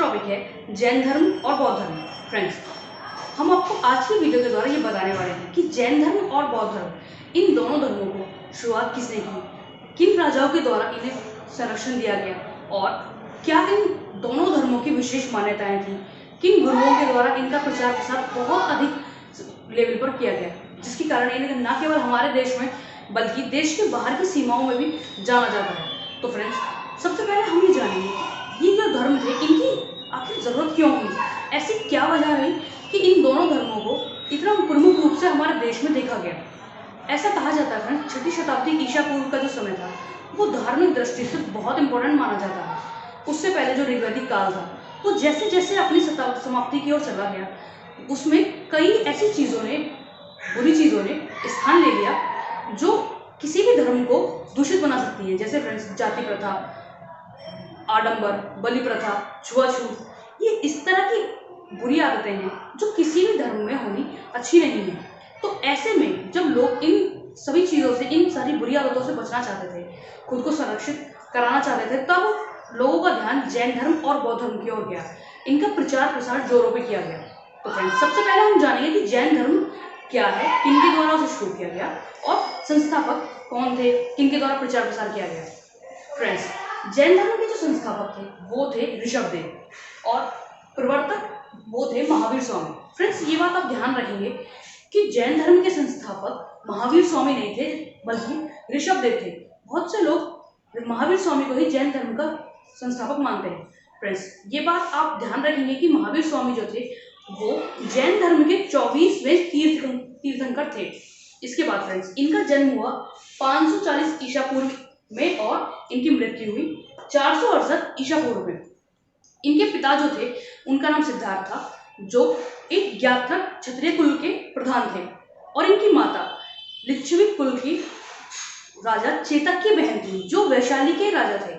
Topic है जैन धर्म और बौद्ध धर्म। फ्रेंड्स, हम आपको आज की वीडियो के द्वारा ये बताने वाले हैं कि जैन धर्म और बौद्ध धर्म इन दोनों धर्मों को शुरुआत किसने की, किन राजाओं के द्वारा इन्हें संरक्षण दिया गया और क्या इन दोनों धर्मों की विशेष मान्यताएं थी, किन गुरुओं के द्वारा इनका प्रचार प्रसार बहुत अधिक लेवल पर किया गया, जिसके कारण इन्हें न केवल हमारे देश में बल्कि देश के बाहर की सीमाओं में भी जाना जाता है। तो फ्रेंड्स, सबसे पहले हम ये जानेंगे ये जो धर्म थे इनकी आखिर जरूरत क्यों हुई, ऐसी क्या वजह रही कि इन दोनों धर्मों को इतना प्रमुख रूप से हमारे देश में देखा गया। ऐसा कहा जाता है फ्रेंड्स, 6वीं शताब्दी ईसा पूर्व का जो समय था वो धार्मिक दृष्टि से बहुत इंपॉर्टेंट माना जाता है। उससे पहले जो ऋग्वैदिक काल था वो जैसे जैसे अपनी समाप्ति की ओर चला गया, उसमें कई ऐसी चीज़ों ने, बुरी चीज़ों ने स्थान ले लिया जो किसी भी धर्म को दूषित बना सकती है। जैसे फ्रेंड्स, जाति प्रथा, आडंबर, बलि प्रथा, छुआछूत, ये इस तरह की बुरी आदतें हैं जो किसी भी धर्म में होनी अच्छी नहीं है। तो ऐसे में जब लोग इन सभी चीज़ों से, इन सारी बुरी आदतों से बचना चाहते थे, खुद को संरक्षित कराना चाहते थे, तब लोगों का ध्यान जैन धर्म और बौद्ध धर्म की ओर गया। इनका प्रचार प्रसार जोरों पे किया गया। तो फ्रेंड्स, सबसे पहले हम जानेंगे कि जैन धर्म क्या है, किनके द्वारा उसे शुरू किया गया और संस्थापक कौन थे, किनके द्वारा प्रचार प्रसार किया गया। फ्रेंड्स, जैन धर्म के जो संस्थापक थे वो थे ऋषभदेव और प्रवर्तक वो थे महावीर स्वामी। फ्रेंड्स, ये बात आप ध्यान रखेंगे कि जैन धर्म के संस्थापक महावीर स्वामी नहीं थे बल्कि ऋषभदेव थे। बहुत से लोग महावीर स्वामी को ही जैन धर्म का संस्थापक मानते हैं। फ्रेंड्स, ये बात आप ध्यान रखेंगे कि महावीर स्वामी जो थे वो जैन धर्म के 24वें तीर्थंकर थे। इसके बाद फ्रेंड्स, इनका जन्म हुआ 540 ईसा पूर्व में और इनकी मृत्यु हुई 468 ईसा पूर्व में। इनके पिता जो थे उनका नाम सिद्धार्थ था, जो एक ज्ञात्रक क्षत्रिय कुल के प्रधान थे, और इनकी माता लिच्छवी कुल की राजा चेतक की बहन थी जो वैशाली के राजा थे।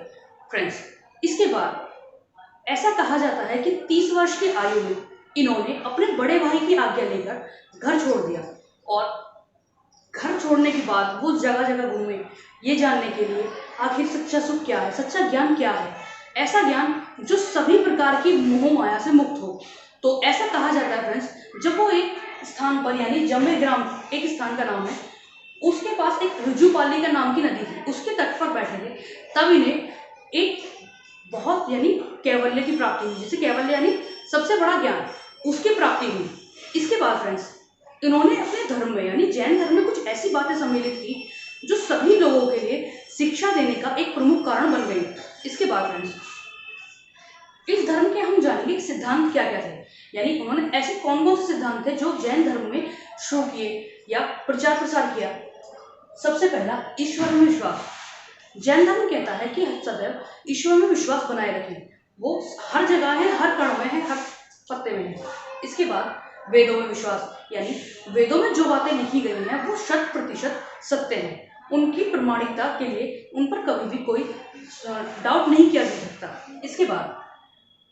फ्रेंड्स, इसके बाद ऐसा कहा जाता है कि 30 वर्ष की आयु में इन्होंने अपने बड़े भाई की आज्ञा लेकर घर छोड़ दिया और घर छोड़ने के बाद वो जगह जगह घूमे ये जानने के लिए आखिर सच्चा सुख क्या है, सच्चा ज्ञान क्या है, ऐसा ज्ञान जो सभी प्रकार की मोह माया से मुक्त हो। तो ऐसा कहा जाता है फ्रेंड्स, जब वो एक स्थान पर यानी जम्बे ग्राम, एक स्थान का नाम है, उसके पास एक रुजुपाली का नाम की नदी थी, उसके तट पर बैठे थे, तब इन्हें एक बहुत यानी कैवल्य की प्राप्ति हुई। जैसे कैवल्य यानी सबसे बड़ा ज्ञान, उसकी प्राप्ति हुई। इसके बाद फ्रेंड्स, इन्होंने अपने धर्म में यानी जैन धर्म में कुछ ऐसी बातें सम्मिलित की जो सभी लोगों के लिए शिक्षा देने का एक प्रमुख कारण बन गई। इसके बाद फ्रेंड्स, इस धर्म के हम जानेंगे सिद्धांत क्या क्या थे, यानी उन्होंने ऐसे कौन कौन से सिद्धांत थे जो जैन धर्म में शुरू किए या प्रचार प्रसार किया। सबसे पहला, ईश्वर में विश्वास। जैन धर्म कहता है कि सदैव ईश्वर में विश्वास बनाए रखें, वो हर जगह है, हर कण में है, हर पत्ते में है। इसके बाद वेदों में विश्वास, यानी वेदों में जो बातें लिखी गई हैं वो 100% सत्य हैं, उनकी प्रमाणिकता के लिए उन पर कभी भी कोई डाउट नहीं किया जा सकता। इसके बाद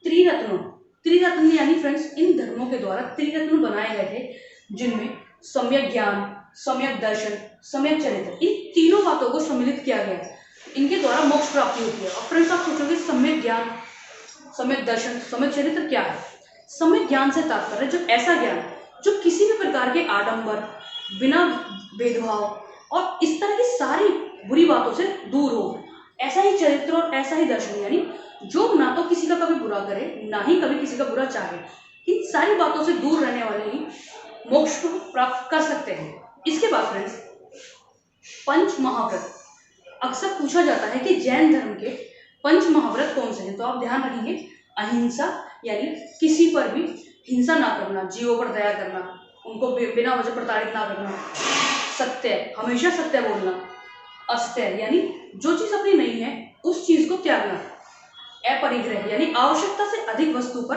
त्रिरत्न यानी फ्रेंड्स, इन धर्मों के द्वारा त्रिरत्न बनाए गए थे, जिनमें सम्यक ज्ञान, सम्यक दर्शन, सम्यक चरित्र, इन तीनों बातों को सम्मिलित किया गया है। इनके द्वारा मोक्ष प्राप्ति होती है। और फ्रेंड्स, आप सोचोगे सम्यक ज्ञान, सम्यक दर्शन, सम्यक चरित्र क्या है? सम्यक ज्ञान से तात्पर्य जो ऐसा ज्ञान जो किसी भी प्रकार के आडंबर, बिना भेदभाव और इस तरह की सारी बुरी बातों से दूर हो, ऐसा ही चरित्र और ऐसा ही दर्शन, यानी जो ना तो किसी का कभी बुरा करे ना ही कभी किसी का बुरा चाहे, इन सारी बातों से दूर रहने वाले ही मोक्ष को प्राप्त कर सकते हैं। इसके बाद फ्रेंड्स, पंच महाव्रत। अक्सर पूछा जाता है कि जैन धर्म के पंच महाव्रत कौन से हैं, तो आप ध्यान रखेंगे, अहिंसा यानी किसी पर भी हिंसा ना करना, जीवों पर दया करना, उनको बिना वजह प्रताड़ित ना करना, सत्य, हमेशा सत्य बोलना, अस्त्य यानी जो चीज अपनी नहीं है उस चीज को त्यागना, अपरिग्रह यानी आवश्यकता से अधिक वस्तु पर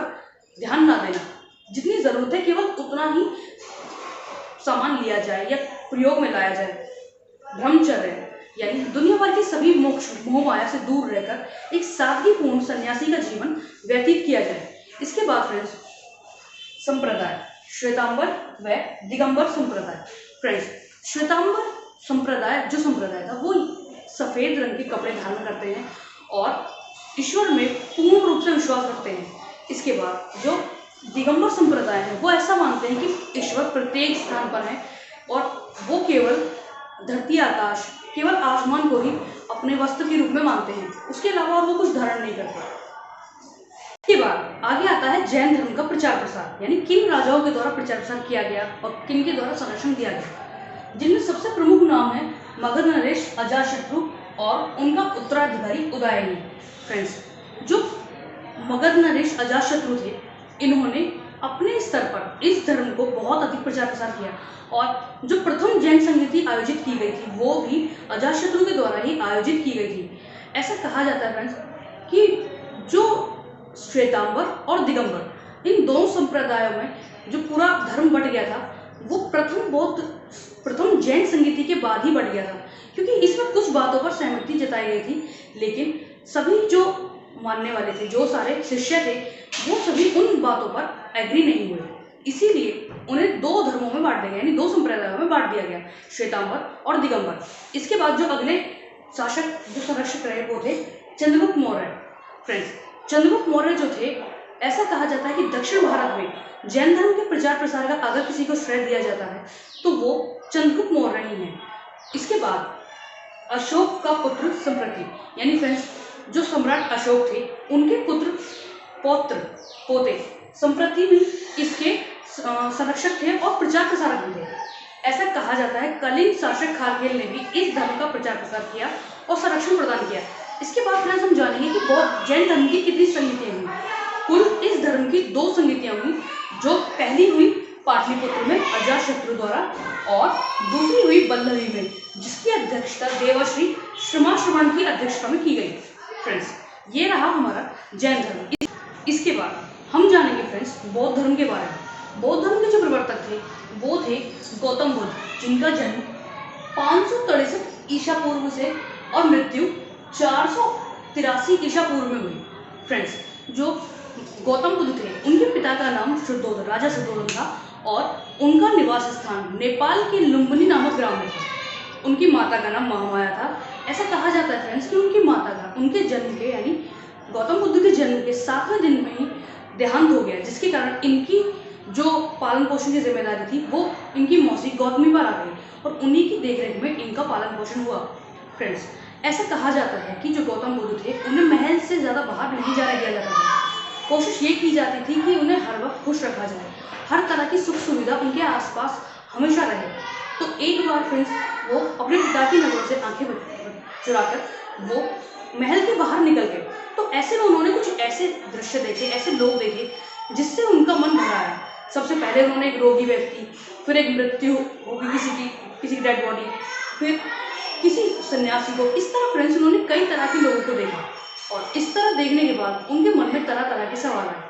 ध्यान ना देना, जितनी जरूरत है केवल उतना ही सामान लिया जाए या प्रयोग में लाया जाए, ब्रह्मचर्य यानी दुनिया भर की सभी मोह माया से दूर रहकर एक सादगीपूर्ण सन्यासी का जीवन व्यतीत किया जाए। इसके बाद फ्रेंड्स, संप्रदाय, श्वेतांबर व दिगंबर संप्रदाय। फ्रेंड्स, श्वेतांबर संप्रदाय जो संप्रदाय था वो सफेद रंग के कपड़े धारण करते हैं और ईश्वर में पूर्ण रूप से विश्वास रखते हैं। इसके बाद जो दिगंबर संप्रदाय है वो ऐसा मानते हैं कि ईश्वर प्रत्येक स्थान पर है और वो केवल धरती आकाश, केवल आसमान को ही अपने वस्त्र के रूप में मानते हैं, उसके अलावा और वो कुछ धारण नहीं करते। इसके बाद आगे आता है जैन धर्म का प्रचार प्रसार, यानी किन राजाओं के द्वारा प्रचार प्रसार किया गया और किन के द्वारा संरक्षण दिया गया, जिनमें सबसे प्रमुख नाम है मगध नरेश अजातशत्रु और उनका उत्तराधिकारी उदयनी। फ्रेंड्स, जो मगध नरेश अजातशत्रु थे, इन्होंने अपने स्तर पर इस धर्म को बहुत अधिक प्रचार प्रसार किया और जो प्रथम जैन संगति आयोजित की गई थी वो भी अजातशत्रु के द्वारा ही आयोजित की गई थी। ऐसा कहा जाता है फ्रेंड्स कि जो श्वेतांबर और दिगंबर, इन दोनों संप्रदायों में जो पूरा धर्म बट गया था वो प्रथम जैन संगति के बाद ही बट गया था, क्योंकि इसमें कुछ बातों पर सहमति जताई गई थी, लेकिन सभी जो मानने वाले थे, जो सारे शिष्य थे, वो सभी उन बातों पर एग्री नहीं हुए। इसीलिए उन्हें दो धर्मों में बांट दिया गया, यानी दो संप्रदायों में बांट दिया गया, श्वेतांबर और दिगंबर। इसके बाद जो अगले शासक, जो संरक्षक रहे, वो थे चंद्रगुप्त मौर्य। फ्रेंड्स, चंद्रगुप्त मौर्य जो थे, ऐसा कहा जाता है कि दक्षिण भारत में जैन धर्म के प्रचार प्रसार का अगर किसी को श्रेय दिया जाता है तो वो चंद्रगुप्त मौर्य ही है। इसके बाद अशोक का पुत्र संप्रति, यानी फ्रेंड्स जो सम्राट अशोक थे उनके पुत्र पोते संप्रति भी इसके संरक्षक थे और प्रचार प्रसारक भी थे। ऐसा कहा जाता है कलिंग शासक खारकेल ने भी इस धर्म का प्रचार प्रसार किया और संरक्षण प्रदान किया। इसके बाद फ्रेंड्स हम जानेंगे कि बहुत जैन धर्म की कितनी संगतियां हुई। कुल इस धर्म की 2 संगतियां हुई, जो पहली हुई पाटलिपुत्र में अजातशत्रु द्वारा और दूसरी हुई बल्लभी में, जिसकी अध्यक्षता देवर्षि श्रमाश्रमण की अध्यक्षता में की गई। फ्रेंड्स, ये रहा हमारा जैन धर्म। इसके बाद हम जानेंगे फ्रेंड्स बौद्ध धर्म के बारे में। बौद्ध धर्म के जो प्रवर्तक थे वो थे गौतम बुद्ध, जिनका जन्म 563 ईसा पूर्व से और मृत्यु 483 ईसा पूर्व में हुई। फ्रेंड्स, जो गौतम बुद्ध थे उनके पिता का नाम शुद्धोधन, राजा शुद्धोधन था और उनका निवास स्थान नेपाल के लुम्बिनी नामक ग्राम में था। उनकी माता का नाम महामाया था। ऐसा कहा जाता है फ्रेंड्स कि उनकी माता का उनके जन्म के, यानी गौतम बुद्ध के जन्म के 7वें दिन में ही देहांत हो गया, जिसके कारण इनकी जो पालन पोषण की जिम्मेदारी थी वो इनकी मौसी गौतमी पर आ गई और उन्हीं की देखरेख में इनका पालन पोषण हुआ। फ्रेंड्स, ऐसा कहा जाता है कि जो गौतम बुद्ध थे उन्हें महल से ज़्यादा बाहर नहीं जाने दिया जाता था। कोशिश ये की जाती थी कि उन्हें हर वक्त खुश रखा जाए, हर तरह की सुख सुविधा उनके आसपास हमेशा रहे। तो एक बार फ्रेंड्स वो अपने पिता की नज़रों से आंखें चुराकर वो महल के बाहर निकल गए। तो ऐसे में उन्होंने कुछ ऐसे दृश्य देखे, ऐसे लोग देखे जिससे उनका मन भरा है। सबसे पहले उन्होंने एक रोगी व्यक्ति, फिर एक मृत्यु होगी किसी की डेड बॉडी, फिर किसी सन्यासी को। इस तरह फ्रेंड्स उन्होंने कई तरह के लोगों को देखा और इस तरह देखने के बाद उनके मन में तरह तरह के सवाल आए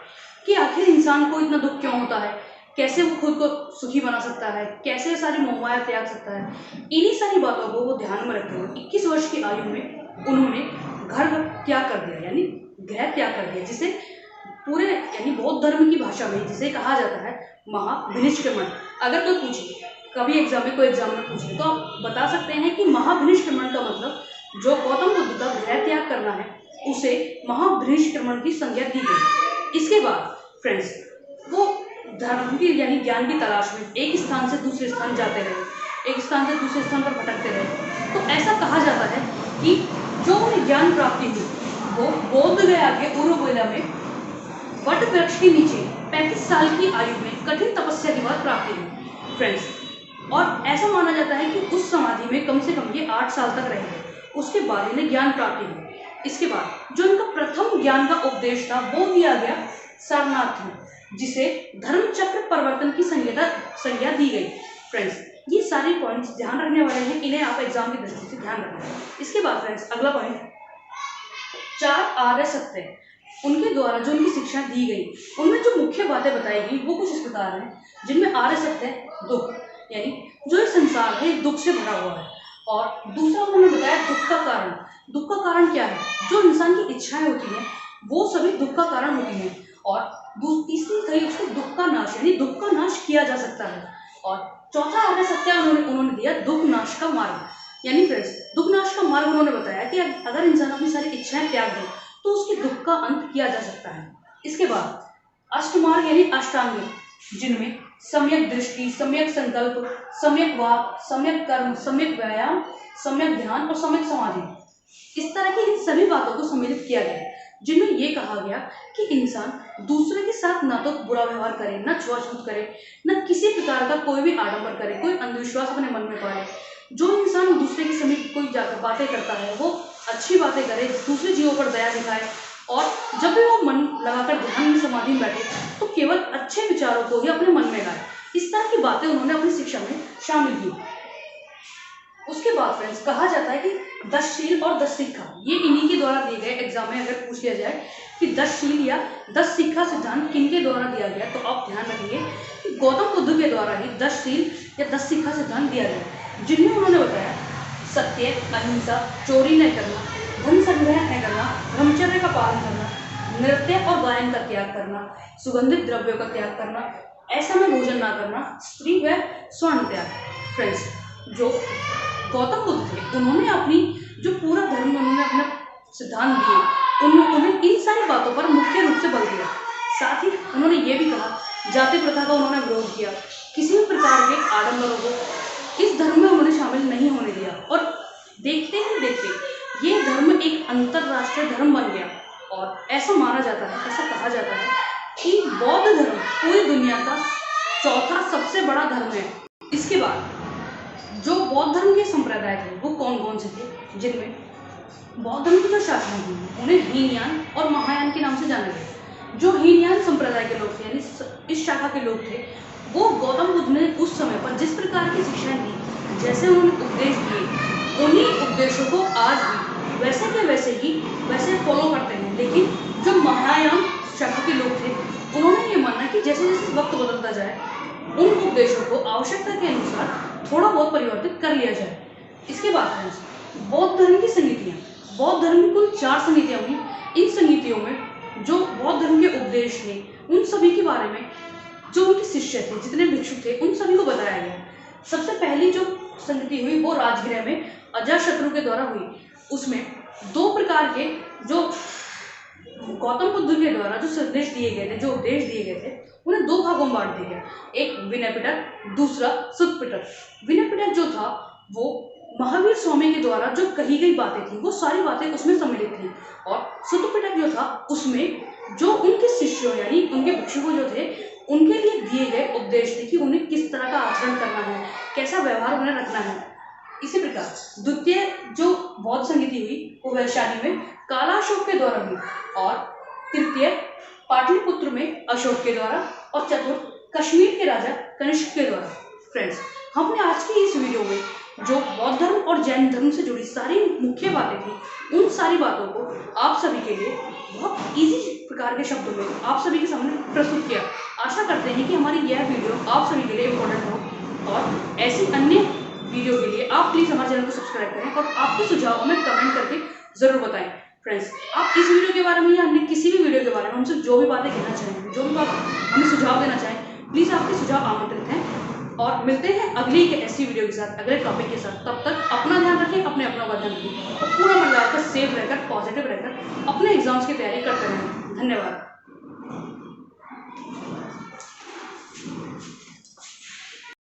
कि आखिर इंसान को इतना दुख क्यों होता है, कैसे वो खुद को सुखी बना सकता है, कैसे सारी मोहमाया त्याग सकता है। इन्हीं सारी बातों को वो ध्यान में रखते हुए 21 वर्ष की आयु में उन्होंने घर त्याग कर दिया, यानी गृह त्याग कर दिया, जिसे पूरे यानी बौद्ध धर्म की भाषा में जिसे कहा जाता है महाभिनिष्क्रमण। अगर कोई पूछे, कभी कोई एग्जाम में पूछे तो आप बता सकते हैं कि महाभिनिष्क्रमण का मतलब जो गौतम बुद्ध का गृह त्याग करना है उसे महाभिनिष्क्रमण की संज्ञा दी गई। इसके बाद फ्रेंड्स वो धर्म की यानी ज्ञान की तलाश में एक स्थान से दूसरे स्थान जाते रहे, एक स्थान से दूसरे स्थान पर भटकते रहे। तो ऐसा कहा जाता है कि जो उन्हें ज्ञान प्राप्ति हुई वो बोध गया के उरुवेला में वट वृक्ष के नीचे 35 साल की आयु में कठिन तपस्या के बाद प्राप्ति हुई। फ्रेंड्स, और ऐसा माना जाता है कि उस समाधि में कम से कम ये 8 साल तक रहे, उसके बाद इन्हें ज्ञान प्राप्ति हुई। इसके बाद जो इनका प्रथम ज्ञान का उपदेश था वो दिया गया सारनाथ में, जिसे धर्म चक्र परिवर्तन की संज्ञा दी गई। फ्रेंड्स, ये सारे पॉइंट्स ध्यान रखने वाले हैं, इन्हें आप एग्जाम की दृष्टि से ध्यान रखना। इसके बाद फ्रेंड्स अगला पॉइंट 4 आर्य सत्य, उनके द्वारा जो उनकी शिक्षा दी गई उनमें जो मुख्य बातें बताई गई वो कुछ इस प्रकार हैं, जिनमें आर्य सत्य दुख, यानी जो ये संसार है दुख से भरा हुआ है। और दूसरा उन्होंने बताया दुख का कारण। दुख का कारण क्या है? जो इंसान की इच्छाएं होती हैं वो सभी दुख का कारण होती हैं। और तीसरी कही उसको दुख का नाश, यानी दुख का नाश किया जा सकता है। और चौथा आर्य सत्य उन्होंने दिया दुख नाश का मार्ग, यानी फ्रेंड्स दुख नाश का मार्ग उन्होंने बताया कि अगर इंसान अपनी सारी इच्छाएं त्याग दे तो उसके दुख का अंत किया जा सकता है। इसके बाद अष्टमार्ग यानी अष्टांग योग, जिनमें सम्यक दृष्टि, सम्यक संकल्प, सम्यक वाक, सम्यक कर्म, सम्यक व्यायाम, सम्यक ध्यान और सम्यक समाधि, इस तरह की इन सभी बातों को सम्मिलित किया गया है, जिनमें यह कहा गया कि इंसान दूसरे के साथ ना तो बुरा व्यवहार करे, ना छुआछूत करे, न किसी प्रकार का कोई भी आडंबर करे, कोई अंधविश्वास अपने मन में पाले। जो इंसान दूसरे के समीप कोई जाकर बातें करता है वो अच्छी बातें करे, दूसरे जीवों पर दया दिखाए, और जब भी वो मन लगाकर ध्यान में समाधि में बैठे तो केवल अच्छे विचारों को ही अपने मन में लाए। इस तरह की बातें उन्होंने अपनी शिक्षा में शामिल की। उसके बाद फ्रेंड्स कहा जाता है कि 10 शील और 10 शिक्षा, ये इन्हीं के द्वारा दिए गए। एग्जाम में अगर पूछ लिया जाए कि 10 शील या 10 शिक्षा सिद्धांत किनके द्वारा दिया गया, तो आप ध्यान रखिए कि गौतम बुद्ध के द्वारा ही 10 शील या 10 शिक्षा सिद्धांत दिया गया, जिनमें उन्होंने बताया सत्य, अहिंसा, चोरी न करना, धन संग्रह न करना, ब्रह्मचर्य का पालन करना, नृत्य और गायन का त्याग करना, सुगंधित द्रव्यों का त्याग करना, ऐसा में भोजन ना करना, स्त्री व स्वर्ण त्याग। फ्रेंड्स, जो गौतम बुद्ध थे उन्होंने अपनी जो पूरा धर्म उन्होंने अपने सिद्धांत दिए, उन्होंने इन सारी बातों पर मुख्य रूप से बल दिया। साथ ही उन्होंने ये भी कहा, जाति प्रथा का उन्होंने विरोध किया, किसी भी प्रकार के आडंबरों को इस धर्म में उन्होंने शामिल नहीं होने दिया, और देखते ही देखते ये धर्म एक अंतरराष्ट्रीय धर्म बन गया। और ऐसा माना जाता है, ऐसा कहा जाता है कि बौद्ध धर्म पूरी दुनिया का चौथा सबसे बड़ा धर्म है। इसके बाद जो बौद्ध धर्म के संप्रदाय थे वो कौन कौन से थे, जिनमें बौद्ध धर्म के जो शासक थे उन्हें हीनयान और महायान के नाम से जाना गया। जो हीनयान संप्रदाय के लोग थे यानी इस शाखा के लोग थे, वो गौतम बुद्ध ने उस समय पर जिस प्रकार की शिक्षाएं दी, जैसे उन्होंने उपदेश दिए, उन्हीं उपदेशों को आज भी वैसे के वैसे ही वैसे फॉलो करते हैं। लेकिन जो महायान शाखा के लोग थे उन्होंने ये माना कि जैसे जैसे वक्त बदलता जाए उन उपदेशों को आवश्यकता के अनुसार थोड़ा बहुत परिवर्तित कर लिया जाए। इसके बाद फ्रेंड्स, बौद्ध धर्म की समितियाँ, बौद्ध धर्म की कुल 4 समितियाँ हुई। इन समितियों में जो बौद्ध धर्म के उपदेश थे उन सभी के बारे में जो उनके शिष्य थे, जितने भिक्षु थे, उन सभी को बताया गया। सबसे पहली जो समिति हुई वो राजगृह में अजातशत्रु के द्वारा हुई। उसमें 2 प्रकार के जो गौतम बुद्ध के द्वारा जो संदेश दिए गए थे, जो उपदेश दिए गए थे, उन्हें 2 भागों में बांट दिया गया। एक विनय पिटक, दूसरा सुत्त पिटक। विनय पिटक जो था वो महावीर स्वामी के द्वारा जो कही गई बातें थी वो सारी बातें उसमें सम्मिलित थी, और सुत्त पिटक जो था उसमें जो उनके शिष्यों यानी उनके भिक्षुक जो थे उनके लिए दिए गए उपदेश थे कि उन्हें किस तरह का आचरण करना है, कैसा व्यवहार उन्हें रखना है। इसी प्रकार द्वितीय जो बौद्ध संगति हुई वो वैशाली में कालाशोक के द्वारा हुई, और तृतीय पाटलिपुत्र में अशोक के द्वारा, और चतुर्थ कश्मीर के राजा कनिष्क के द्वारा। फ्रेंड्स, हमने आज की इस वीडियो में जो बौद्ध धर्म और जैन धर्म से जुड़ी सारी मुख्य बातें थी उन सारी बातों को आप सभी के लिए बहुत इजी प्रकार के शब्दों में आप सभी के सामने प्रस्तुत किया। आशा करते हैं कि हमारी यह वीडियो आप सभी के लिए इम्पोर्टेंट हो, और ऐसी अन्य वीडियो के लिए आप प्लीज़ हमारे चैनल को सब्सक्राइब करें और आपके सुझाव हमें कमेंट करके ज़रूर बताएं। फ्रेंड्स, आप इस वीडियो के बारे में या अन्य किसी भी वीडियो के बारे में हमसे जो भी बातें कहना चाहें, जो भी बात हमें सुझाव देना चाहें, प्लीज़ आपके सुझाव आमंत्रित हैं। और मिलते हैं अगली एक ऐसी वीडियो के साथ, अगले टॉपिक के साथ। तब तक अपना ध्यान रखें, अपने अपनों का ध्यान रखें, और पूरा मन लगाकर सेफ रहकर, पॉजिटिव रहकर अपने एग्जाम्स की तैयारी करते रहें। धन्यवाद।